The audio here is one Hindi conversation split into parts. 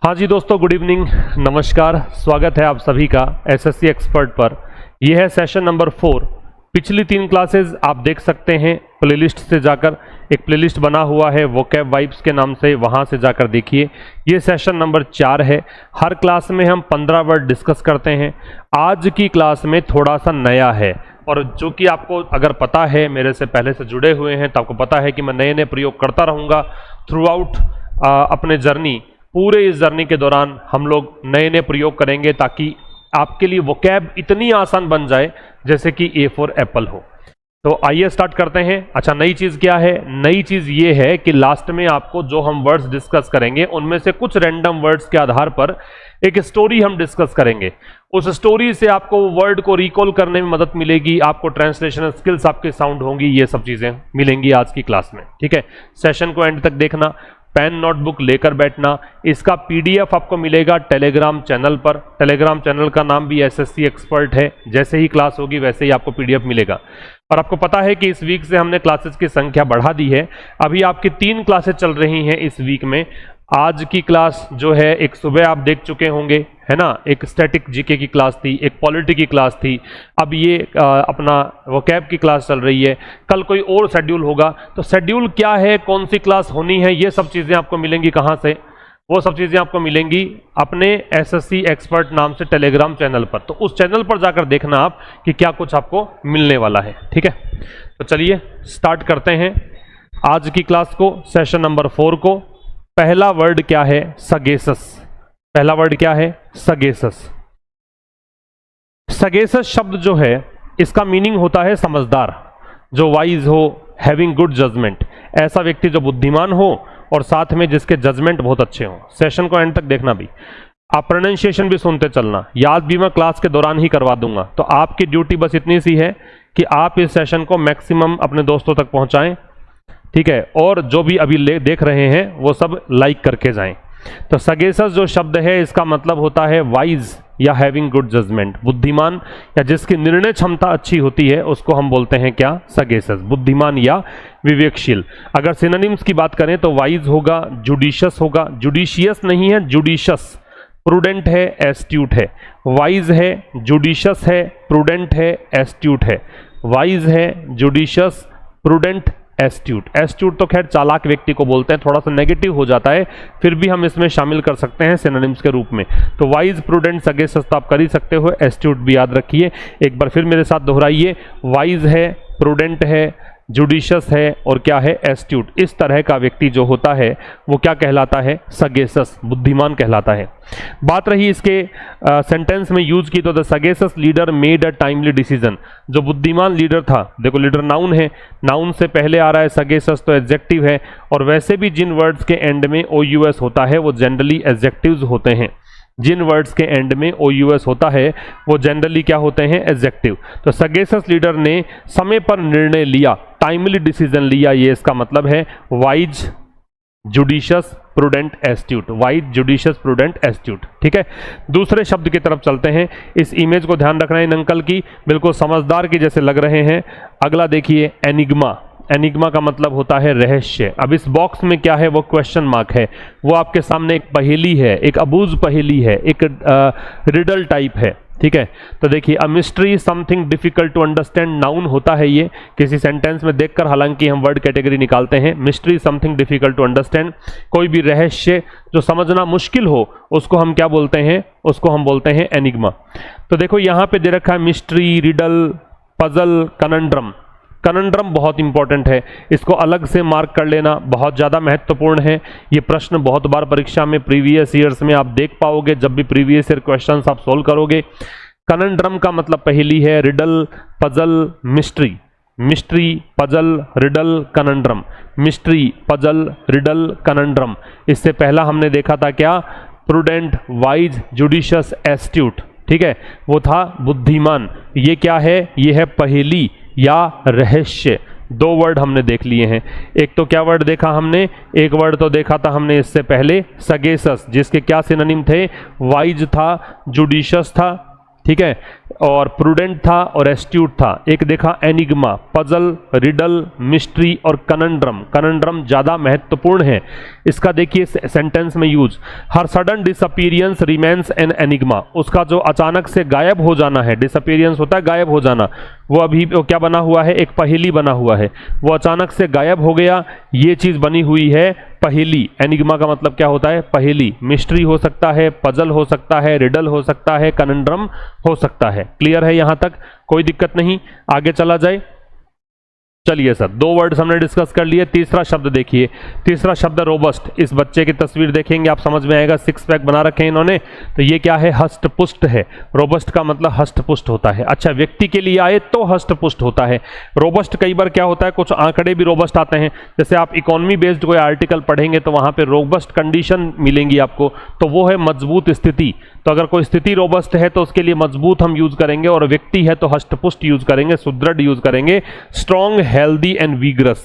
हाँ जी दोस्तों, गुड इवनिंग, नमस्कार। स्वागत है आप सभी का एसएससी एक्सपर्ट पर। यह है सेशन नंबर 4। पिछली 3 क्लासेस आप देख सकते हैं प्लेलिस्ट से जाकर। एक प्लेलिस्ट बना हुआ है वोकैब वाइब्स के नाम से, वहाँ से जाकर देखिए। ये सेशन नंबर 4 है। हर क्लास में हम 15 वर्ड डिस्कस करते हैं। आज की क्लास में थोड़ा सा नया है, और जो कि आपको अगर पता है, मेरे से पहले से जुड़े हुए हैं तो आपको पता है कि मैं नए नए प्रयोग करता रहूँगा थ्रू आउट अपने जर्नी। पूरे इस जर्नी के दौरान हम लोग नए नए प्रयोग करेंगे ताकि आपके लिए वोकैब इतनी आसान बन जाए जैसे कि ए फॉर एप्पल हो। तो आइए स्टार्ट करते हैं। अच्छा, नई चीज़ क्या है? नई चीज़ ये है कि लास्ट में आपको जो हम वर्ड्स डिस्कस करेंगे उनमें से कुछ रैंडम वर्ड्स के आधार पर एक स्टोरी हम डिस्कस करेंगे। उस स्टोरी से आपको वर्ड को रिकॉल करने में मदद मिलेगी, आपको ट्रांसलेशन स्किल्स आपके साउंड होंगी, ये सब चीज़ें मिलेंगी आज की क्लास में। ठीक है, सेशन को एंड तक देखना, पेन नोटबुक लेकर बैठना। इसका पीडीएफ आपको मिलेगा टेलीग्राम चैनल पर। टेलीग्राम चैनल का नाम भी एसएससी एक्सपर्ट है। जैसे ही क्लास होगी वैसे ही आपको पीडीएफ मिलेगा। और आपको पता है कि इस वीक से हमने क्लासेस की संख्या बढ़ा दी है। अभी आपकी 3 क्लासेस चल रही हैं इस वीक में। आज की क्लास जो है, एक सुबह आप देख चुके होंगे, है ना, एक स्टैटिक जीके की क्लास थी, एक पॉलिटी की क्लास थी। अब ये अपना वोकैब की क्लास चल रही है। कल कोई और शेड्यूल होगा, तो शेड्यूल क्या है, कौन सी क्लास होनी है, ये सब चीज़ें आपको मिलेंगी। कहाँ से? वो सब चीज़ें आपको मिलेंगी अपने एसएससी एक्सपर्ट नाम से टेलीग्राम चैनल पर। तो उस चैनल पर जाकर देखना आप कि क्या कुछ आपको मिलने वाला है। ठीक है, तो चलिए स्टार्ट करते हैं आज की क्लास को, सेशन नंबर 4 को। पहला वर्ड क्या है? सगेसस। पहला वर्ड क्या है? सगेसस। सगेसस शब्द जो है, इसका मीनिंग होता है समझदार, जो वाइज हो, हैविंग गुड जजमेंट। ऐसा व्यक्ति जो बुद्धिमान हो और साथ में जिसके जजमेंट बहुत अच्छे हों। सेशन को एंड तक देखना भी। आप प्रोनाउंसिएशन भी सुनते चलना, याद भी मैं क्लास के दौरान ही करवा दूंगा। तो आपकी ड्यूटी बस इतनी सी है कि आप इस सेशन को मैक्सिमम अपने दोस्तों तक पहुंचाएं। ठीक है, और जो भी अभी देख रहे हैं वो सब लाइक करके जाएं। तो सगेसस जो शब्द है, इसका मतलब होता है वाइज या हैविंग गुड जजमेंट। बुद्धिमान या जिसकी निर्णय क्षमता अच्छी होती है उसको हम बोलते हैं क्या? सगेसस, बुद्धिमान या विवेकशील। अगर सिनोनिम्स की बात करें तो वाइज होगा, जुडिशियस होगा, जुडिशियस नहीं है, जुडिशियस। प्रूडेंट है, एस्ट्यूट है। वाइज है, जुडिशियस है, प्रूडेंट है, एस्ट्यूट है। वाइज है, जुडिशियस, प्रूडेंट, एस्ट्यूट। एस्ट्यूट तो खैर चालाक व्यक्ति को बोलते हैं, थोड़ा सा नेगेटिव हो जाता है, फिर भी हम इसमें शामिल कर सकते हैं सिनोनिम्स के रूप में। तो वाइज, प्रूडेंट, सगेसस तो आप कर ही सकते हो, एस्ट्यूट भी याद रखिए। एक बार फिर मेरे साथ दोहराइए। वाइज है, प्रूडेंट है, जुडिशियस है और क्या है? एस्ट्यूट। इस तरह का व्यक्ति जो होता है वो क्या कहलाता है? सगेसस, बुद्धिमान कहलाता है। बात रही इसके सेंटेंस में यूज की, तो the sagacious leader made a timely decision. जो बुद्धिमान लीडर था, देखो लीडर नाउन है, नाउन से पहले आ रहा है सगेसस, तो एडजेक्टिव है। और वैसे भी जिन वर्ड्स के एंड में OUS होता है वो जनरली एडजेक्टिव्स होते हैं। जिन वर्ड्स के एंड में OUS होता है वो जनरली क्या होते हैं? एडजेक्टिव। तो सगेसस लीडर ने समय पर निर्णय लिया, टाइमली डिसीजन लिया, ये इसका मतलब है wise, judicious, prudent, astute. Wise, judicious, prudent, astute. ठीक है, दूसरे शब्द की तरफ चलते हैं। इस इमेज को ध्यान रखना है, इन अंकल की बिल्कुल समझदार की जैसे लग रहे हैं। अगला देखिए, एनिग्मा। एनिग्मा का मतलब होता है रहस्य। अब इस बॉक्स में क्या है? वो क्वेश्चन मार्क है। वो आपके सामने एक पहेली है, एक अबूझ पहेली है, एक रिडल टाइप है। ठीक है, तो देखिए, a mystery something difficult to understand. Noun होता है ये किसी सेंटेंस में देखकर, हालांकि हम वर्ड कैटेगरी निकालते हैं। Mystery something difficult to understand, कोई भी रहस्य जो समझना मुश्किल हो उसको हम क्या बोलते हैं? उसको हम बोलते हैं एनिग्मा। तो देखो यहाँ पे दे रखा है mystery, riddle, puzzle, conundrum. Conundrum बहुत इंपॉर्टेंट है, इसको अलग से मार्क कर लेना, बहुत ज़्यादा महत्वपूर्ण है। ये प्रश्न बहुत बार परीक्षा में प्रीवियस ईयर्स में आप देख पाओगे, जब भी प्रीवियस ईयर क्वेश्चंस आप सोल्व करोगे। कनंड्रम का मतलब पहेली है, riddle, puzzle, mystery. Mystery, puzzle, riddle, conundrum. Mystery, puzzle, riddle, conundrum. इससे पहला हमने देखा था क्या? Prudent, wise, judicious, astute. ठीक है, वो था बुद्धिमान। ये क्या है? ये है पहेली या रहस्य। 2 वर्ड हमने देख लिए हैं। एक तो क्या वर्ड देखा हमने? एक वर्ड तो देखा था हमने इससे पहले, सगेसस, जिसके क्या सिनोनिम थे? वाइज था, जुडिशियस था। ठीक है, और प्रूडेंट था और एस्ट्यूट था। एक देखा एनिग्मा, पजल, रिडल, मिस्ट्री और कनंड्रम। कनंड्रम ज़्यादा महत्वपूर्ण है। इसका देखिए सेंटेंस में use, her sudden disappearance remains an enigma. उसका जो अचानक से गायब हो जाना है, डिसअपीरियंस होता है गायब हो जाना, वो अभी क्या बना हुआ है, एक पहेली बना हुआ है। वो अचानक से गायब हो गया, ये चीज़ बनी हुई है पहेली। एनिग्मा का मतलब क्या होता है, पहेली। मिस्ट्री हो सकता है, पजल हो सकता है, रिडल हो सकता है, कनंड्रम हो सकता है। क्लियर है यहां तक, कोई दिक्कत नहीं, आगे चला जाए। चलिए सर, 2 वर्ड्स हमने डिस्कस कर लिए। तीसरा शब्द देखिए, तीसरा शब्द रोबस्ट। इस बच्चे की तस्वीर देखेंगे आप समझ में आएगा, 6 पैक बना रखे हैं इन्होंने, तो ये क्या है, हष्ट पुष्ट है। रोबस्ट का मतलब हष्ट पुष्ट होता है। अच्छा, व्यक्ति के लिए आए तो हष्ट पुष्ट होता है। रोबस्ट कई बार क्या होता है, कुछ आंकड़े भी रोबस्ट आते हैं। जैसे आप इकोनॉमी बेस्ड कोई आर्टिकल पढ़ेंगे तो वहां पे रोबस्ट कंडीशन मिलेंगी आपको, तो वो है मजबूत स्थिति। तो अगर कोई स्थिति रोबस्ट है तो उसके लिए मजबूत हम यूज करेंगे, और व्यक्ति है तो हष्टपुष्ट यूज करेंगे, सुदृढ़ यूज करेंगे। Strong, healthy and vigorous.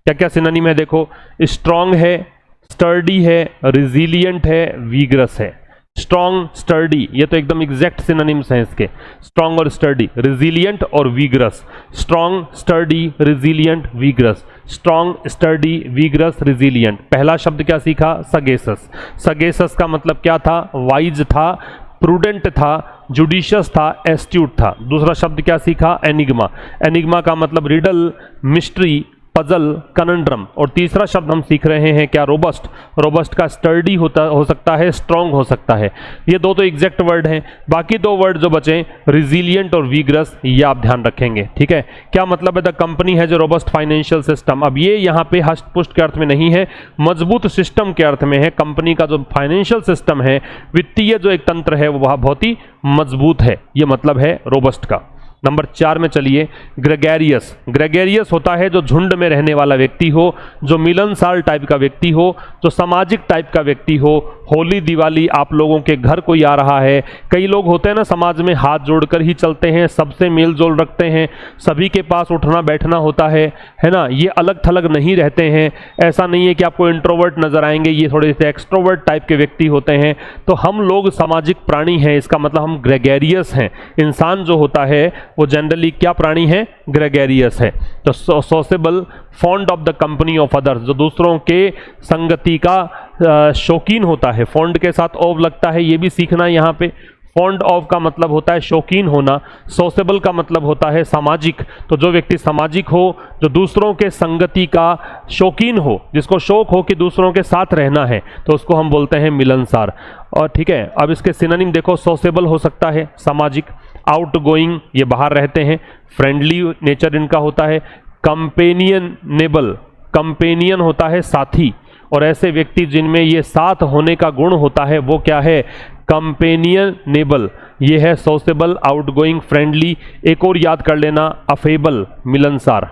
क्या क्या सिनोनिम है देखो, स्ट्रॉन्ग है, स्टर्डी है, रिजिलियंट है, विगरस है। स्ट्रॉन्ग, स्टर्डी, ये तो एकदम एग्जैक्ट सिनोनिम्स हैं इसके, स्ट्रॉन्ग और स्टर्डी। रिजिलियंट और vigorous, strong, sturdy, resilient, vigorous. Strong, sturdy, vigorous, resilient. पहला शब्द क्या सीखा, सगेसस। सगेसस का मतलब क्या था, वाइज था, प्रूडेंट था, जुडिशियस था, एस्ट्यूट था। दूसरा शब्द क्या सीखा, एनिग्मा। एनिग्मा का मतलब रिडल, मिस्ट्री, पजल, कनंड्रम। और तीसरा शब्द हम सीख रहे हैं क्या, रोबस्ट। रोबस्ट का स्टर्डी हो सकता है, स्ट्रॉन्ग हो सकता है। ये दो तो एग्जैक्ट वर्ड हैं, बाकी 2 वर्ड जो बचे, रिजिलियंट और विगरस, ये आप ध्यान रखेंगे। ठीक है, क्या मतलब है, द कंपनी है जो रोबस्ट फाइनेंशियल सिस्टम। अब ये यहाँ पे हष्ट पुष्ट के अर्थ में नहीं है, मजबूत सिस्टम के अर्थ में है। कंपनी का जो फाइनेंशियल सिस्टम है, वित्तीय जो एक तंत्र है, वो बहुत ही मजबूत है, ये मतलब है रोबस्ट का। नंबर 4 में चलिए, ग्रेगेरियस। ग्रेगेरियस होता है जो झुंड में रहने वाला व्यक्ति हो, जो मिलनसार टाइप का व्यक्ति हो, जो सामाजिक टाइप का व्यक्ति हो। होली दिवाली आप लोगों के घर कोई आ रहा है, कई लोग होते हैं ना समाज में हाथ जोड़कर ही चलते हैं, सबसे मेल जोल रखते हैं, सभी के पास उठना बैठना होता है ना। ये अलग थलग नहीं रहते हैं। ऐसा नहीं है कि आपको इंट्रोवर्ट नजर आएंगे, ये थोड़े से एक्सट्रोवर्ट टाइप के व्यक्ति होते हैं। तो हम लोग सामाजिक प्राणी हैं, इसका मतलब हम ग्रेगेरियस हैं। इंसान जो होता है वो जनरली क्या प्राणी है, ग्रेगेरियस है। तो sociable, fond of the company of others, जो दूसरों के संगति का शौकीन होता है। फॉन्ड के साथ ऑफ लगता है, ये भी सीखना है यहाँ पे। फॉन्ड ऑफ का मतलब होता है शौकीन होना, सोशेबल का मतलब होता है सामाजिक। तो जो व्यक्ति सामाजिक हो, जो दूसरों के संगति का शौकीन हो, जिसको शौक हो कि दूसरों के साथ रहना है, तो उसको हम बोलते हैं मिलनसार। और ठीक है, अब इसके सिनोनिम देखो, सोशेबल हो सकता है सामाजिक, आउटगोइंग ये बाहर रहते हैं, फ्रेंडली नेचर इनका होता है, कंपेनियनेबल, कंपेनियन होता है साथी, और ऐसे व्यक्ति जिनमें ये साथ होने का गुण होता है वो क्या है, कंपेनियनेबल। ये है सोशेबल, आउटगोइंग, फ्रेंडली। एक और याद कर लेना, अफेबल, मिलनसार।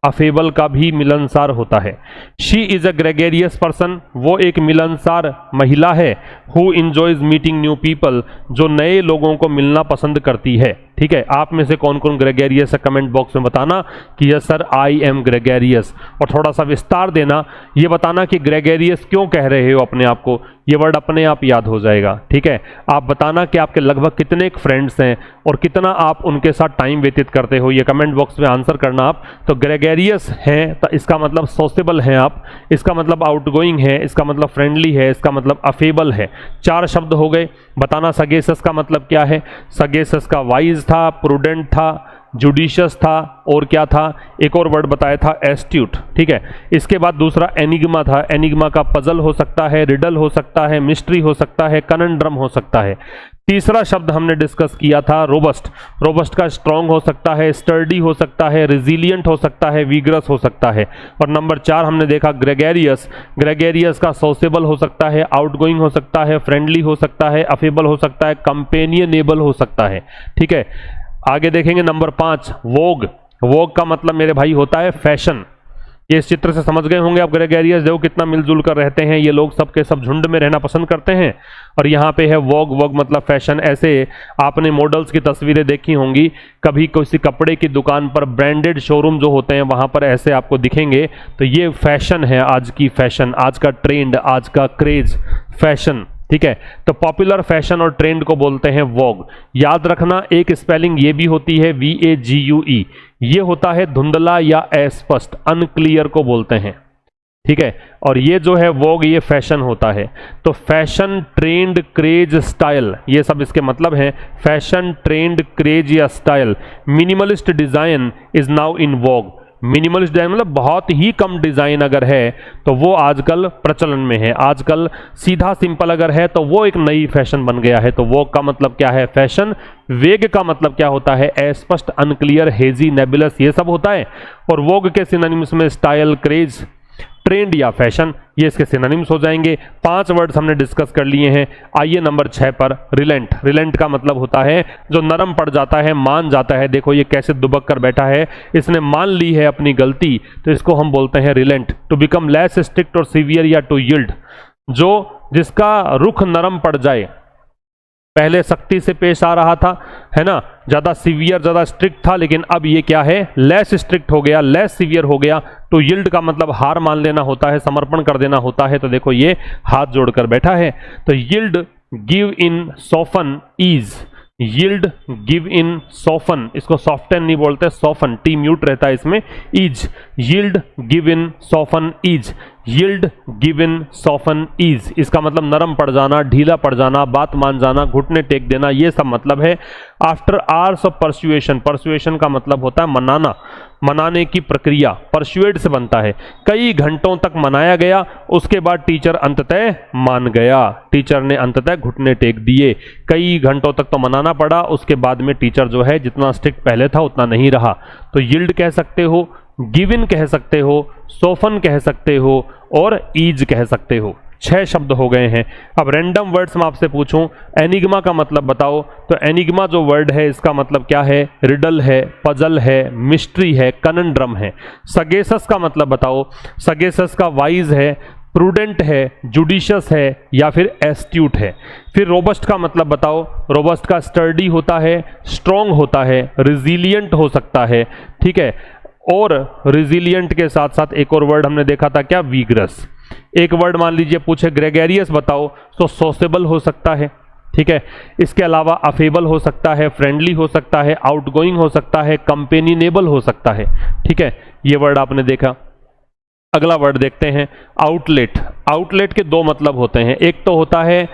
अफेबल का भी मिलनसार होता है। She is a gregarious person, वो एक मिलनसार महिला है। Who enjoys meeting new people, जो नए लोगों को मिलना पसंद करती है। ठीक है, आप में से कौन कौन ग्रेगेरियस है कमेंट बॉक्स में बताना कि yes sir I am gregarious, और थोड़ा सा विस्तार देना, ये बताना कि ग्रेगेरियस क्यों कह रहे हो अपने आप को, ये वर्ड अपने आप याद हो जाएगा। ठीक है, आप बताना कि आपके लगभग कितने फ्रेंड्स हैं और कितना आप उनके साथ टाइम व्यतीत करते हो, ये कमेंट बॉक्स में आंसर करना आप। तो ग्रेगेरियस हैं तो इसका मतलब सोशेबल हैं आप, इसका मतलब आउटगोइंग है, इसका मतलब फ्रेंडली है, इसका मतलब अफेबल है। 4 शब्द हो गए। बताना सगेसस का मतलब क्या है। सगेसस का वाइज था, प्रूडेंट था, जुडिशियस था, और क्या था, एक और वर्ड बताया था, एस्ट्यूट। ठीक है, इसके बाद दूसरा एनिग्मा था। एनिग्मा का पजल हो सकता है, रिडल हो सकता है, मिस्ट्री हो सकता है, कनंड्रम हो सकता है। तीसरा शब्द हमने डिस्कस किया था रोबस्ट। रोबस्ट का स्ट्रॉन्ग हो सकता है, स्टर्डी हो सकता है, रिजिलियंट हो सकता है, विगरस हो सकता है। और नंबर 4 हमने देखा ग्रेगेरियस। ग्रेगेरियस का सोशेबल हो सकता है, आउटगोइंग हो सकता है, फ्रेंडली हो सकता है, अफेबल हो सकता है, कंपेनियनेबल हो सकता है। ठीक है, आगे देखेंगे नंबर 5, वोग। वोग का मतलब मेरे भाई होता है फैशन। ये इस चित्र से समझ गए होंगे आप, ग्रेगेरियस देखो कितना मिलजुल कर रहते हैं, ये लोग सबके सब झुंड में रहना पसंद करते हैं। और यहाँ पे है वोग। वोग मतलब फैशन। ऐसे आपने मॉडल्स की तस्वीरें देखी होंगी, कभी किसी कपड़े की दुकान पर ब्रांडेड शोरूम जो होते हैं वहाँ पर ऐसे आपको दिखेंगे। तो ये फैशन है, आज की फैशन, आज का ट्रेंड, आज का क्रेज, फैशन। ठीक है। तो पॉपुलर, फैशन और ट्रेंड को बोलते हैं वोग। याद रखना एक स्पेलिंग ये भी होती है VAGUE, ये होता है धुंधला या अस्पष्ट, अनक्लियर को बोलते हैं, ठीक है। और ये जो है वोग, ये फैशन होता है। तो फैशन, ट्रेंड, क्रेज, स्टाइल, ये सब इसके मतलब हैं। फैशन, ट्रेंड, क्रेज या style. Minimalist design is now in Vogue. Minimalist design मतलब बहुत ही कम डिजाइन अगर है तो वो आजकल प्रचलन में है। आजकल सीधा सिंपल अगर है तो वो एक नई फैशन बन गया है। तो वोग का मतलब क्या है? फैशन। वेग का मतलब क्या होता है? अस्पष्ट, अनक्लियर, हेजी, नेबुलस, ये सब होता है। और वोग के सिनोनिम्स में स्टाइल, क्रेज, ट्रेंड या फैशन, ये इसके सिनोनिम्स हो जाएंगे। 5 वर्ड्स हमने डिस्कस कर लिए हैं। आइए नंबर 6 पर, रिलेंट। रिलेंट का मतलब होता है जो नरम पड़ जाता है, मान जाता है। देखो ये कैसे दुबक कर बैठा है, इसने मान ली है अपनी गलती, तो इसको हम बोलते हैं relent. To become less strict और सीवियर या टू यील्ड, जो जिसका रुख नरम पड़ जाए। पहले सख्ती से पेश आ रहा था, है ना, ज्यादा सीवियर, ज्यादा स्ट्रिक्ट था, लेकिन अब ये क्या है? लेस स्ट्रिक्ट हो गया, लेस सीवियर हो गया। तो यील्ड का मतलब हार मान लेना होता है, समर्पण कर देना होता है। तो देखो ये हाथ जोड़कर बैठा है। तो yield, give in, soften, ease. Yield, give in, soften, इसको सॉफ्टन नहीं बोलते, सॉफन, टी म्यूट रहता है इसमें। Ease, yield, give in, soften, ease. Yield, give in, soften, ease, इसका मतलब नरम पड़ जाना, ढीला पड़ जाना, बात मान जाना, घुटने टेक देना, ये सब मतलब है। After hours of persuasion, persuasion का मतलब होता है मनाना, मनाने की प्रक्रिया, परसुएड से बनता है। कई घंटों तक मनाया गया, उसके बाद टीचर अंततः मान गया। टीचर ने अंततः घुटने टेक दिए। कई घंटों तक तो मनाना पड़ा, उसके बाद में टीचर जो है जितना स्ट्रिक्ट पहले था उतना नहीं रहा। तो यील्ड कह सकते हो, गिव इन कह सकते हो, सोफन कह सकते हो और ईज कह सकते हो। 6 शब्द हो गए हैं। अब रैंडम वर्ड्स में आपसे पूछूं, एनिग्मा का मतलब बताओ। तो एनिग्मा जो वर्ड है इसका मतलब क्या है? रिडल है, पजल है, मिस्ट्री है, कनंड्रम है। सगेसस का मतलब बताओ। सगेसस का वाइज है, प्रूडेंट है, जुडिशियस है या फिर एस्ट्यूट है। फिर रोबस्ट का मतलब बताओ। रोबस्ट का स्टर्डी होता है, स्ट्रॉन्ग होता है, रिजिलियंट हो सकता है, ठीक है। और रिजिलियंट के साथ साथ एक और वर्ड हमने देखा था क्या? वीगरस। एक वर्ड मान लीजिए पूछे ग्रेगेरियस बताओ, तो सोसेबल हो सकता है, ठीक है। इसके अलावा अफेबल हो सकता है, फ्रेंडली हो सकता है, आउटगोइंग हो सकता है, कंपेनिनेबल हो सकता है, ठीक है। ये वर्ड आपने देखा। अगला वर्ड देखते हैं, आउटलेट। आउटलेट के 2 मतलब होते हैं। एक तो होता है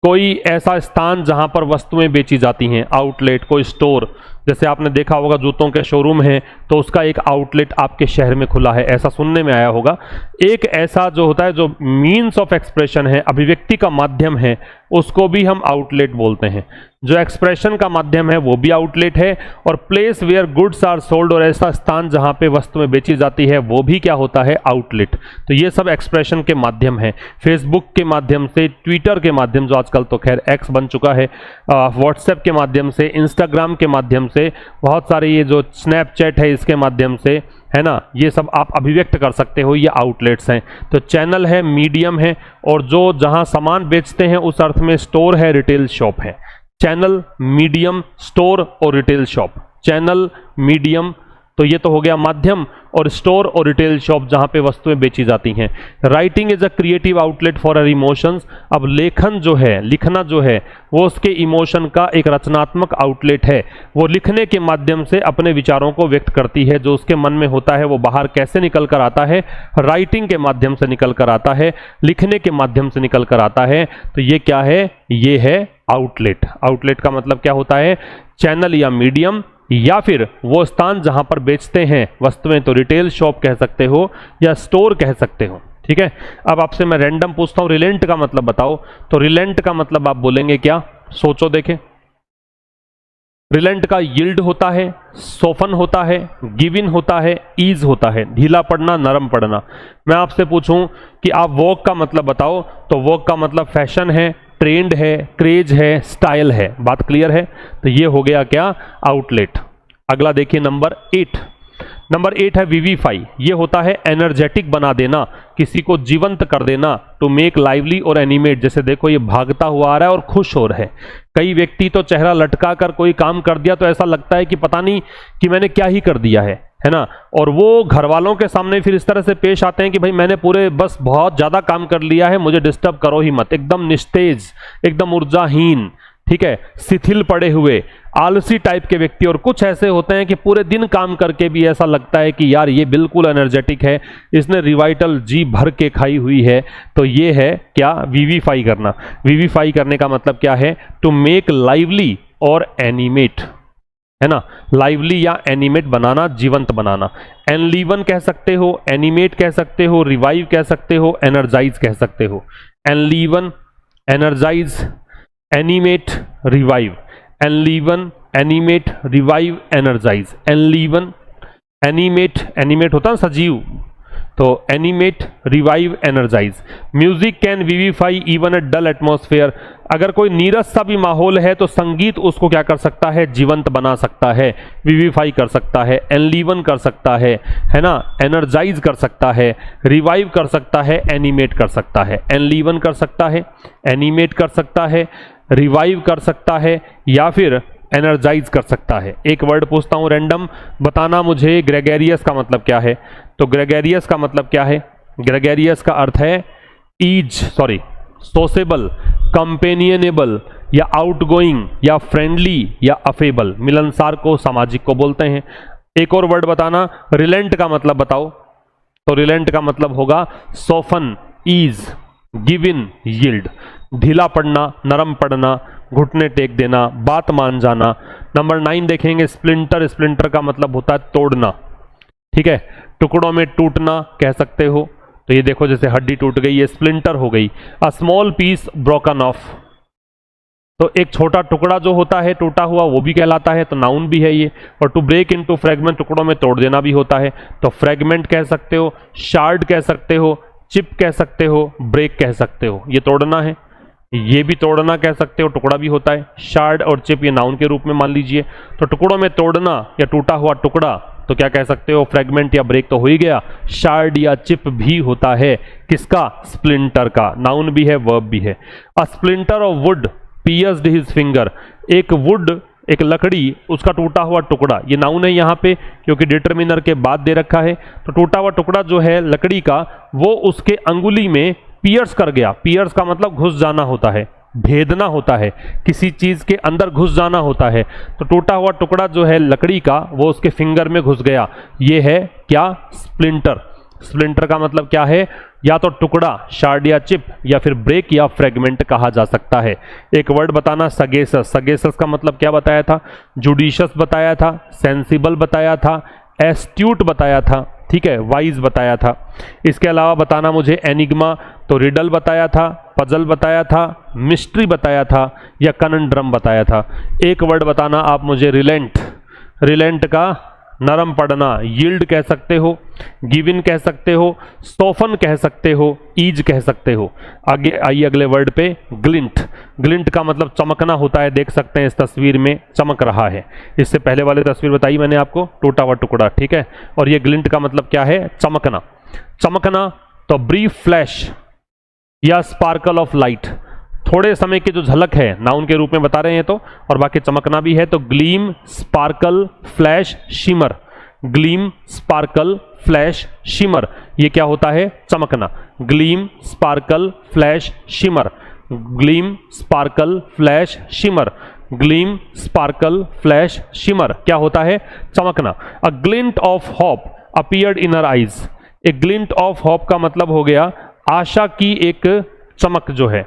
कोई ऐसा स्थान जहां पर वस्तुएं बेची जाती हैं, आउटलेट। कोई स्टोर, जैसे आपने देखा होगा जूतों के शोरूम है तो उसका एक आउटलेट आपके शहर में खुला है, ऐसा सुनने में आया होगा। एक ऐसा जो होता है जो मीन्स ऑफ एक्सप्रेशन है, अभिव्यक्ति का माध्यम है, उसको भी हम आउटलेट बोलते हैं। जो एक्सप्रेशन का माध्यम है वो भी आउटलेट है। और place where goods are sold, और ऐसा स्थान जहां पे वस्तुएं बेची जाती है, वो भी क्या होता है? आउटलेट। तो ये सब एक्सप्रेशन के माध्यम है। फेसबुक के माध्यम से, ट्विटर के माध्यम, जो आजकल तो खैर एक्स बन चुका है, व्हाट्सएप के माध्यम से, इंस्टाग्राम के माध्यम से, बहुत सारे ये जो स्नैपचैट है इसके माध्यम से, है ना, ये सब आप अभिव्यक्त कर सकते हो, ये आउटलेट्स हैं। तो चैनल है, मीडियम है, और जो जहां सामान बेचते हैं उस अर्थ में स्टोर है, रिटेल शॉप है। चैनल, मीडियम, स्टोर और रिटेल शॉप। चैनल, मीडियम, तो ये तो हो गया माध्यम, और स्टोर और रिटेल शॉप जहां पे वस्तुएं बेची जाती हैं। Writing is a creative outlet for our emotions. अब लेखन जो है, लिखना जो है, वो उसके इमोशन का एक रचनात्मक आउटलेट है। वो लिखने के माध्यम से अपने विचारों को व्यक्त करती है। जो उसके मन में होता है वो बाहर कैसे निकल कर आता है? राइटिंग के माध्यम से निकल कर आता है, लिखने के माध्यम से निकल कर आता है। तो ये क्या है? ये है आउटलेट। आउटलेट का मतलब क्या होता है? चैनल या मीडियम, या फिर वो स्थान जहां पर बेचते हैं वस्तुएं, तो रिटेल शॉप कह सकते हो या स्टोर कह सकते हो, ठीक है। अब आपसे मैं रैंडम पूछता हूं, रिलेंट का मतलब बताओ। तो रिलेंट का मतलब आप बोलेंगे क्या? सोचो देखें। रिलेंट का यील्ड होता है, सोफन होता है, गिव इन होता है, ईज होता है, ढीला पड़ना, नरम पड़ना। मैं आपसे पूछूं कि आप वोग का मतलब बताओ, तो वोग का मतलब फैशन है, ट्रेंड है, क्रेज है, स्टाइल है। बात क्लियर है? तो ये हो गया क्या? आउटलेट। अगला देखिए नंबर 8। नंबर 8 है विविफाई। ये होता है एनर्जेटिक बना देना, किसी को जीवंत कर देना। टू मेक लाइवली और एनिमेट। जैसे देखो ये भागता हुआ आ रहा है और खुश हो रहा है। कई व्यक्ति तो चेहरा लटका कर कोई काम कर दिया तो ऐसा लगता है कि पता नहीं कि मैंने क्या ही कर दिया है है ना। और वो घर वालों के सामने फिर इस तरह से पेश आते हैं कि भाई मैंने पूरे बस बहुत ज़्यादा काम कर लिया है, मुझे डिस्टर्ब करो ही मत, एकदम निस्तेज, एकदम ऊर्जाहीन, ठीक है, शिथिल पड़े हुए, आलसी टाइप के व्यक्ति। और कुछ ऐसे होते हैं कि पूरे दिन काम करके भी ऐसा लगता है कि यार ये बिल्कुल एनर्जेटिक है, इसने रिवाइटल जी भर के खाई हुई है। तो ये है क्या, विविफाई करना। विविफाई करने का मतलब क्या है, टू मेक लाइवली और एनिमेट, है ना, लाइवली या एनिमेट बनाना, जीवंत बनाना। एनलीवन कह सकते हो, एनिमेट कह सकते हो, रिवाइव कह सकते हो, एनर्जाइज कह सकते हो। Enliven, energise, animate, revive. Enliven, animate, revive, energise. Enliven, animate, animate होता है सजीव, तो animate, revive, energise. Music can vivify even a dull atmosphere. अगर कोई नीरस सा भी माहौल है तो संगीत उसको क्या कर सकता है, जीवंत बना सकता है, विविफाई कर सकता है, एनलीवन कर सकता है ना, एनर्जाइज कर सकता है, रिवाइव कर सकता है, एनिमेट कर सकता है। एनलीवन कर सकता है, एनिमेट कर सकता है, रिवाइव कर सकता है, या फिर एनर्जाइज कर सकता है। एक वर्ड पूछता हूं रैंडम, बताना मुझे ग्रेगेरियस का मतलब क्या है। तो ग्रेगेरियस का मतलब क्या है, ग्रेगेरियस का अर्थ है सोसेबल, कंपेनियनेबल, या आउटगोइंग, या फ्रेंडली, या अफेबल। मिलनसार को, सामाजिक को बोलते हैं। एक और वर्ड बताना, रिलेंट का मतलब बताओ। तो रिलेंट का मतलब होगा soften, ease, give in, yield. ढीला पड़ना, नरम पड़ना, घुटने टेक देना, बात मान जाना। नंबर 9 देखेंगे, स्प्लिंटर। स्प्लिंटर का मतलब होता है तोड़ना, ठीक है, टुकड़ों में टूटना कह सकते हो। तो ये देखो जैसे हड्डी टूट गई, ये स्प्लिंटर हो गई। A small piece broken off, तो एक छोटा टुकड़ा जो होता है टूटा हुआ, वो भी कहलाता है, तो नाउन भी है ये। और टू ब्रेक इनटू फ्रेगमेंट, टुकड़ों में तोड़ देना भी होता है। तो फ्रेगमेंट कह सकते हो, शार्ड कह सकते हो, चिप कह सकते हो, ब्रेक कह सकते हो। ये तोड़ना है, ये भी तोड़ना कह सकते हो, टुकड़ा भी होता है। शार्ड और चिप ये नाउन के रूप में मान लीजिए। तो टुकड़ों में तोड़ना या टूटा हुआ टुकड़ा, तो क्या कह सकते हो, फ्रेगमेंट या ब्रेक तो हो ही गया। शार्ड या चिप भी होता है, किसका, स्प्लिंटर का। नाउन भी है, वर्ब भी है। A splinter of wood pierced his finger. एक वुड, एक लकड़ी, उसका टूटा हुआ टुकड़ा, ये नाउन है यहाँ पे क्योंकि डिटर्मिनर के बाद दे रखा है। तो टूटा हुआ टुकड़ा जो है लकड़ी का, वो उसके अंगुली में पियर्स कर गया। पियर्स का मतलब घुस जाना होता है, भेदना होता है, किसी चीज के अंदर घुस जाना होता है। तो टूटा हुआ टुकड़ा जो है लकड़ी का, वो उसके फिंगर में घुस गया। ये है क्या, स्प्लिंटर। स्प्लिंटर का मतलब क्या है, या तो टुकड़ा, शार्ड या चिप, या फिर ब्रेक या फ्रेगमेंट कहा जा सकता है। एक वर्ड बताना, सगेसस। सगेसस का मतलब क्या बताया था, जुडिशियस बताया था, सेंसिबल बताया था, एस्ट्यूट बताया था, ठीक है, वाइज बताया था। इसके अलावा बताना मुझे एनिग्मा, तो रिडल बताया था, पजल बताया था, मिस्ट्री बताया था, या कनंड्रम बताया था। एक वर्ड बताना आप मुझे, रिलेंट। रिलेंट का नरम पड़ना, यील्ड कह सकते हो, गिव इन कह सकते हो, सोफन कह सकते हो, ईज कह सकते हो। आगे आइए अगले वर्ड पे, ग्लिंट। ग्लिंट का मतलब चमकना होता है, देख सकते हैं इस तस्वीर में चमक रहा है। इससे पहले वाली तस्वीर बताई मैंने आपको, टूटा हुआ टुकड़ा, ठीक है। और ये ग्लिंट का मतलब क्या है, चमकना। चमकना, तो ब्रीफ फ्लैश या स्पार्कल ऑफ लाइट, थोड़े समय की जो झलक है, नाउन के रूप में बता रहे हैं तो, और बाकी चमकना भी है। तो gleam, sparkle, flash, shimmer. Gleam, sparkle, flash, shimmer, ये क्या होता है, चमकना। Gleam, sparkle, flash, shimmer. Gleam, sparkle, flash, shimmer. Gleam, sparkle, flash, shimmer, क्या होता है, चमकना। A glint of hope appeared in her eyes. A glint of hope का मतलब हो गया आशा की एक चमक जो है।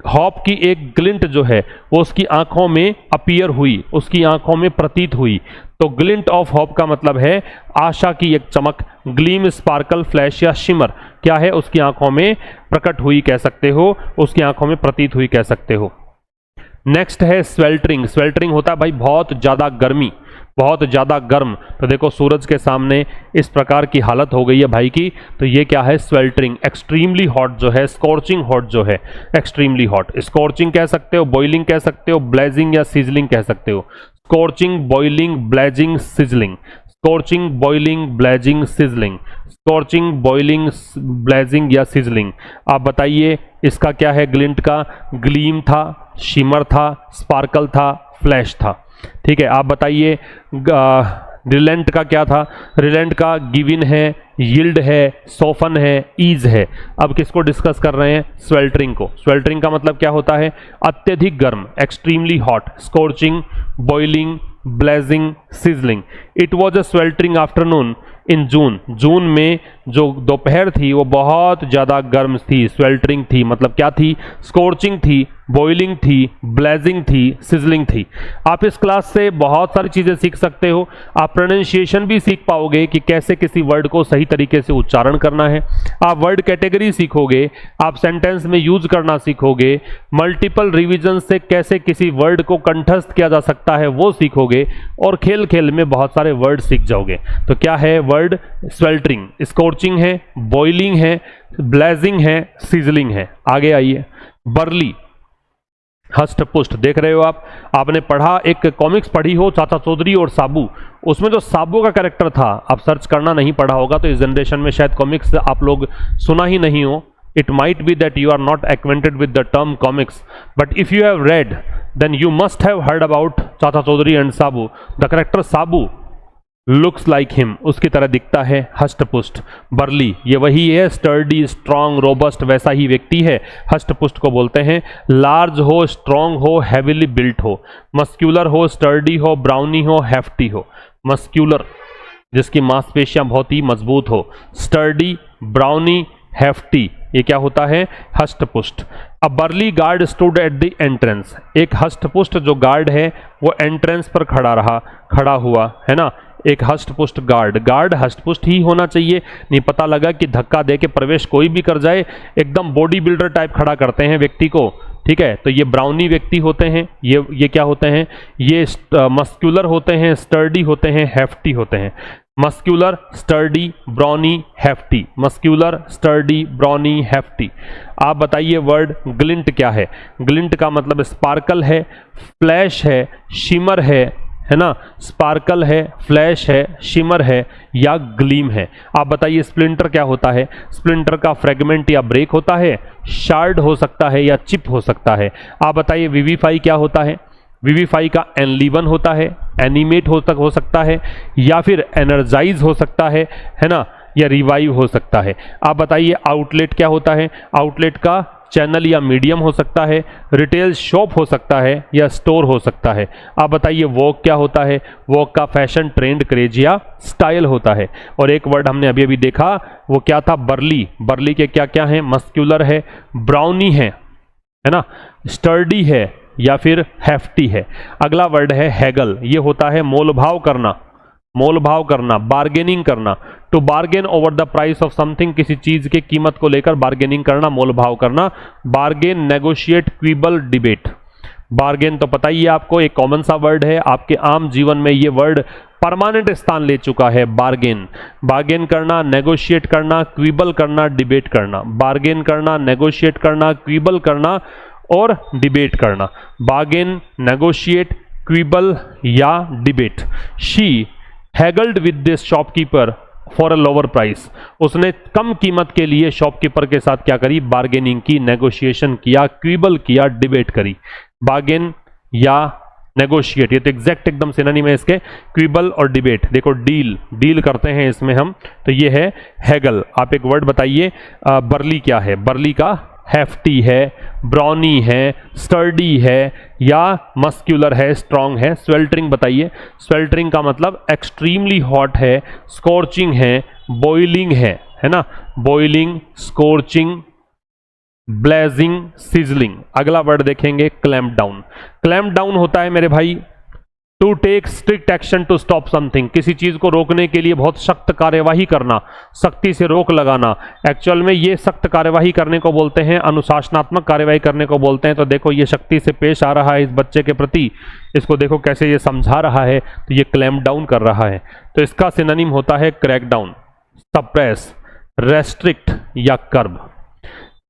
हॉप की एक ग्लिंट जो है वो उसकी आंखों में अपीयर हुई, उसकी आंखों में प्रतीत हुई। तो ग्लिंट ऑफ हॉप का मतलब है आशा की एक चमक। ग्लीम, स्पार्कल, फ्लैश या शिमर क्या है, उसकी आंखों में प्रकट हुई कह सकते हो, उसकी आंखों में प्रतीत हुई कह सकते हो। नेक्स्ट है स्वेल्टरिंग। स्वेल्टरिंग होता है भाई बहुत ज्यादा गर्मी, बहुत ज़्यादा गर्म। तो देखो सूरज के सामने इस प्रकार की हालत हो गई है भाई की, तो ये क्या है, स्वेल्टरिंग। एक्सट्रीमली हॉट जो है, स्कॉर्चिंग हॉट जो है, एक्सट्रीमली हॉट। स्कॉर्चिंग कह सकते हो, बॉइलिंग कह सकते हो, ब्लेजिंग या सीजलिंग कह सकते हो। Scorching, boiling, blazing, sizzling. Scorching, boiling, blazing, sizzling. Scorching, boiling, blazing या सिजलिंग। आप बताइए इसका क्या है, ग्लिंट का ग्लीम था, शिमर था, स्पार्कल था, फ्लैश था, ठीक है। आप बताइए रिलेंट का क्या था? रिलेंट का गिवन है, यील्ड है, सोफन है, ईज है। अब किसको डिस्कस कर रहे हैं? स्वेल्टरिंग को। स्वेल्टरिंग का मतलब क्या होता है? अत्यधिक गर्म, extremely hot, scorching, boiling, blazing, sizzling. It was a sweltering afternoon in June. जून में जो दोपहर थी वो बहुत ज़्यादा गर्म थी, स्वेल्टरिंग थी। मतलब क्या थी? स्कॉर्चिंग थी, बॉइलिंग थी, ब्लेजिंग थी, सिजलिंग थी। आप इस क्लास से बहुत सारी चीज़ें सीख सकते हो। आप प्रोनाउंसिएशन भी सीख पाओगे कि कैसे किसी वर्ड को सही तरीके से उच्चारण करना है। आप वर्ड कैटेगरी सीखोगे, आप सेंटेंस में यूज करना सीखोगे। मल्टीपल रिवीजन से कैसे किसी वर्ड को कंठस्थ किया जा सकता है वो सीखोगे, और खेल खेल में बहुत सारे वर्ड सीख जाओगे। तो क्या है वर्ड? स्वेल्टरिंग, स्कॉर्चिंग है, बॉइलिंग है, ब्लेजिंग है, सिजलिंग है। आगे आइए। बर्ली, हष्ट पुष्ट। देख रहे हो आप, आपने पढ़ा, एक कॉमिक्स पढ़ी हो चाचा चौधरी और साबू, उसमें जो साबू का कैरेक्टर था, आप सर्च करना, नहीं पढ़ा होगा तो इस जनरेशन में शायद कॉमिक्स आप लोग सुना ही नहीं हो। It might be that you are not acquainted with the term comics, but if you have read, then you must have heard about Chacha Chaudhary and Sabu. The character Sabu looks like him, उसकी तरह दिखता है, हष्टपुष्ट। बर्ली, ये वही है, स्टर्डी, स्ट्रॉन्ग, रोबस्ट, वैसा ही व्यक्ति है, हष्टपुष्ट को बोलते हैं। लार्ज हो, स्ट्रॉन्ग हो, हैविली बिल्ट हो, मस्क्यूलर हो, स्टर्डी हो, ब्राउनी हो, हेफ्टी हो। मस्क्यूलर, जिसकी मांसपेशियां बहुत ही मजबूत हो, स्टर्डी, ब्राउनी, हेफ्टी, ये क्या होता है? हष्टपुष्ट। अब barley guard stood at the entrance, एक हष्टपुष्ट जो गार्ड है वो एंट्रेंस पर खड़ा हुआ है ना। एक हष्टपुष्ट गार्ड, गार्ड हष्टपुष्ट ही होना चाहिए, नहीं पता लगा कि धक्का दे के प्रवेश कोई भी कर जाए, एकदम बॉडी बिल्डर टाइप खड़ा करते हैं व्यक्ति को, ठीक है। तो ये ब्राउनी व्यक्ति होते हैं, ये क्या होते हैं? ये मस्क्यूलर होते हैं, स्टर्डी होते हैं, हेफ्टी होते हैं। Muscular, sturdy, brownie, hefty. Muscular, sturdy, brownie, hefty. आप बताइए वर्ड ग्लिंट क्या है? ग्लिंट का मतलब स्पार्कल है, फ्लैश है, शिमर है ना। स्पार्कल है, फ्लैश है, शिमर है, या ग्लीम है। आप बताइए स्प्लिंटर क्या होता है? स्प्लिंटर का फ्रेगमेंट या ब्रेक होता है, शार्ड हो सकता है या चिप हो सकता है। आप बताइए विविफाई क्या होता है? विविफाई का एनलीवन होता है, एनिमेट हो सकता है, या फिर एनर्जाइज हो सकता है ना, या रिवाइव हो सकता है। आप बताइए आउटलेट क्या होता है? आउटलेट का चैनल या मीडियम हो सकता है, रिटेल शॉप हो सकता है, या स्टोर हो सकता है। आप बताइए वॉक क्या होता है? वॉक का फैशन, ट्रेंड, क्रेज या स्टाइल होता है। और एक वर्ड हमने अभी अभी देखा, वो क्या था? बर्ली। बर्ली के क्या क्या है? मस्क्यूलर है, ब्राउनी है ना, स्टर्डी है, या फिर हेफ्टी है। अगला वर्ड है हैगल, ये होता है मोलभाव करना, मोलभाव करना, बार्गेनिंग करना। To bargain over the price of something, किसी चीज के कीमत को लेकर बार्गेनिंग करना, मोलभाव करना। Bargain, negotiate, quibble, debate. Bargain तो पता ही है आपको, एक कॉमन सा वर्ड है, आपके आम जीवन में ये वर्ड परमानेंट स्थान ले चुका है। बार्गेन, बार्गेन करना, नेगोशिएट करना, क्विबल करना, डिबेट करना। बार्गेन करना, नेगोशिएट करना, क्विबल करना और डिबेट करना। बार्गेन, नेगोशिएट, क्विबल या debate. She haggled with this shopkeeper for a lower price, उसने कम कीमत के लिए शॉपकीपर के साथ क्या करी? बार्गेनिंग की, नेगोशिएशन किया, क्विबल किया, डिबेट करी। बार्गेन या नेगोशिएट, ये तो एग्जैक्ट एकदम सिनोनिम है इसके, क्विबल और डिबेट। देखो डील, डील करते हैं इसमें हम, तो ये है हैगल। आप एक वर्ड बताइए बर्ली क्या है? बर्ली का हेफ्टी है, ब्राउनी है, स्टर्डी है, या मस्क्यूलर है, स्ट्रॉन्ग है। स्वेल्टरिंग बताइए। स्वेल्टरिंग का मतलब एक्सट्रीमली हॉट है, स्कॉर्चिंग है, बॉइलिंग है ना। Boiling, scorching, blazing, sizzling. अगला वर्ड देखेंगे क्लैम्प डाउन। क्लैम्प डाउन होता है मेरे भाई to take strict action to stop something, किसी चीज को रोकने के लिए बहुत सख्त कार्यवाही करना, सख्ती से रोक लगाना। एक्चुअल में ये सख्त कार्यवाही करने को बोलते हैं, अनुशासनात्मक कार्यवाही करने को बोलते हैं। तो देखो ये सख्ती से पेश आ रहा है इस बच्चे के प्रति, इसको देखो कैसे ये समझा रहा है, तो ये क्लैम्प डाउन कर रहा है। तो इसका सिनोनिम होता है क्रैक डाउन, सप्रेस, रेस्ट्रिक्ट या curb.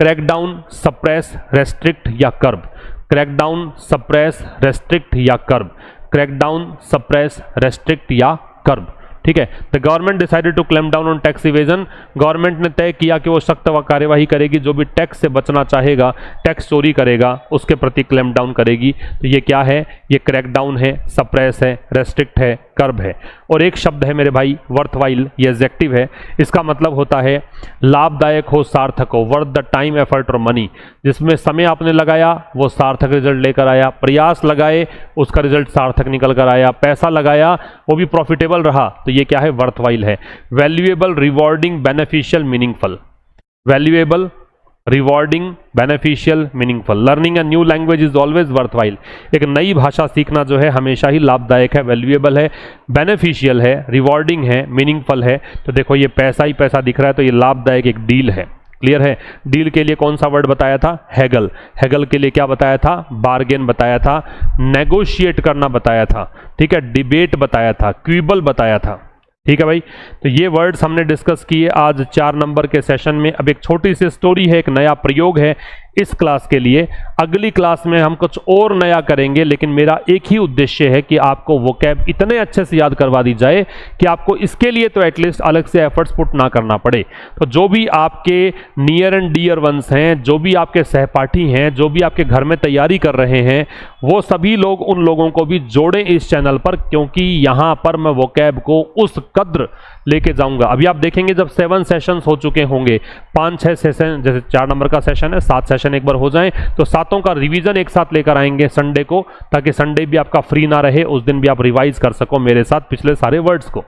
Crack down, suppress, restrict या curb. Crack down, suppress, restrict या curb. Crack down, suppress, restrict या कर्ब। ठीक है। The government decided to clamp down on tax evasion, government ने तय किया कि वो सख्त कार्यवाही करेगी, जो भी टैक्स से बचना चाहेगा, टैक्स चोरी करेगा, उसके प्रति क्लैम्प डाउन करेगी। तो ये क्या है? ये क्रैक डाउन है, सप्रेस है, रेस्ट्रिक्ट है, कर्ब है, और एक शब्द है मेरे भाई वर्थवाइल, ये एडजेक्टिव है। इसका मतलब होता है लाभदायक हो, सार्थक हो, वर्थ द टाइम, एफर्ट और मनी। जिसमें समय आपने लगाया वो सार्थक रिजल्ट लेकर आया, प्रयास लगाए उसका रिजल्ट सार्थक निकल कर आया, पैसा लगाया वो भी प्रॉफिटेबल रहा, तो ये क्या है, वर्थवाइल है। Valuable, rewarding, beneficial, meaningful. Valuable, rewarding, beneficial, meaningful. Learning a new language is always worthwhile. एक नई भाषा सीखना जो है हमेशा ही लाभदायक है, वैल्यूएबल है, बेनिफिशियल है, रिवॉर्डिंग है, मीनिंगफुल है। तो देखो ये पैसा ही पैसा दिख रहा है, तो ये लाभदायक एक डील है। क्लियर है। डील के लिए कौन सा वर्ड बताया था, हैगल। हैगल के लिए क्या बताया था, बार्गेन बताया था, नेगोशिएट करना बताया था, ठीक है, डिबेट बताया था, क्विबल बताया था। ठीक है भाई, तो ये वर्ड्स हमने डिस्कस किए आज 4 नंबर के सेशन में। अब एक छोटी सी स्टोरी है, एक नया प्रयोग है इस क्लास के लिए। अगली क्लास में हम कुछ और नया करेंगे, लेकिन मेरा एक ही उद्देश्य है कि आपको वोकैब इतने अच्छे से याद करवा दी जाए कि आपको इसके लिए तो एटलीस्ट अलग से एफर्ट्स पुट ना करना पड़े। तो जो भी आपके नियर एंड डियर वंस हैं, जो भी आपके सहपाठी हैं, जो भी आपके घर में तैयारी कर रहे हैं, वो सभी लोग, उन लोगों को भी जोड़ें इस चैनल पर, क्योंकि यहाँ पर मैं वोकैब को उस कद्र लेके जाऊंगा। अभी आप देखेंगे जब 7 सेशंस हो चुके होंगे, 5-6 सेशन, जैसे 4 नंबर का सेशन है, 7 सेशन एक बार हो जाएं, तो 7 का रिवीजन एक साथ लेकर आएंगे संडे को, ताकि संडे भी आपका फ्री ना रहे, उस दिन भी आप रिवाइज कर सको मेरे साथ पिछले सारे वर्ड्स को।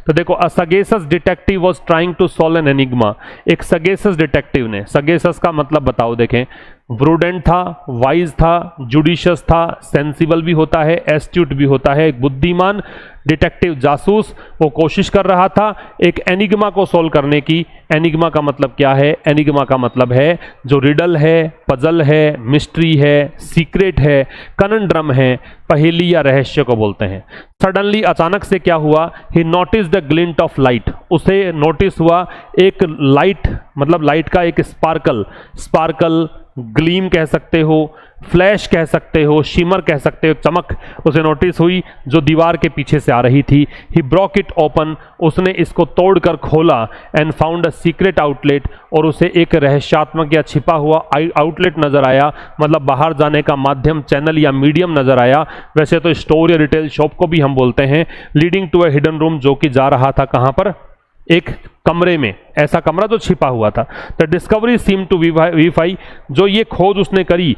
तो देखो, a sagacious detective was trying to solve an enigma. एक सगेसस डिटेक्टिव ने, सगेसस का मतलब बताओ, देखें, प्रूडेंट था, वाइज था, जुडिशियस था, सेंसिबल भी होता है, एस्ट्यूट भी होता है, एक बुद्धिमान डिटेक्टिव जासूस, वो कोशिश कर रहा था एक एनिग्मा को सोल्व करने की। एनिग्मा का मतलब क्या है, एनिग्मा का मतलब है जो रिडल है, पजल है, मिस्ट्री है, सीक्रेट है, कनंड्रम है, पहेली या रहस्य को बोलते हैं। सडनली, अचानक से क्या हुआ, he notice the glint of light. उसे नोटिस हुआ एक लाइट, मतलब लाइट का एक स्पार्कल, ग्लीम कह सकते हो, फ्लैश कह सकते हो, शिमर कह सकते हो, चमक उसे नोटिस हुई जो दीवार के पीछे से आ रही थी। ही ब्रोक इट ओपन, उसने इसको तोड़कर खोला, and found a secret outlet, और उसे एक रहस्यात्मक या छिपा हुआ आउटलेट नजर आया, मतलब बाहर जाने का माध्यम, चैनल या मीडियम नजर आया। वैसे तो स्टोर या रिटेल शॉप को भी हम बोलते हैं। Leading to a hidden room, जो कि जा रहा था कहां पर, एक कमरे में, ऐसा कमरा जो छिपा हुआ था। द डिस्कवरी सीम टू विवाई, जो ये खोज उसने करी,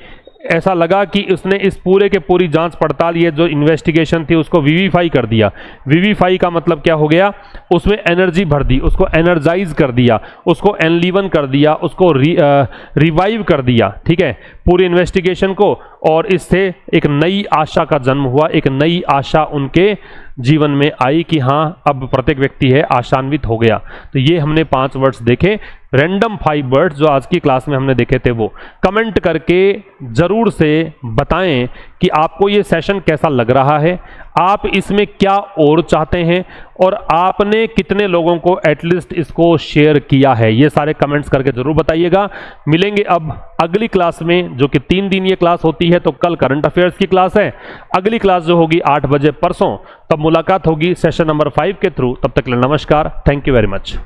ऐसा लगा कि उसने इस पूरे के पूरी जांच पड़ताल, ये जो इन्वेस्टिगेशन थी, उसको विविफाई कर दिया। विविफाई का मतलब क्या हो गया, उसमें एनर्जी भर दी, उसको एनर्जाइज कर दिया, उसको एनलीवन कर दिया, उसको रिवाइव कर दिया, ठीक है, पूरी इन्वेस्टिगेशन को। और इससे एक नई आशा का जन्म हुआ, एक नई आशा उनके जीवन में आई कि हाँ, अब प्रत्येक व्यक्ति है आशान्वित हो गया। तो ये हमने 5 वर्ड्स देखे, रैंडम 5 वर्ड्स जो आज की क्लास में हमने देखे थे। वो कमेंट करके जरूर से बताएं कि आपको ये सेशन कैसा लग रहा है, आप इसमें क्या और चाहते हैं, और आपने कितने लोगों को एटलीस्ट इसको शेयर किया है। ये सारे कमेंट्स करके जरूर बताइएगा। मिलेंगे अब अगली क्लास में, जो कि 3 दिन ये क्लास होती है। तो कल करंट अफेयर्स की क्लास है, अगली क्लास जो होगी 8 बजे परसों, तब मुलाकात होगी सेशन नंबर 5 के थ्रू। तब तक के लिए नमस्कार, थैंक यू वेरी मच।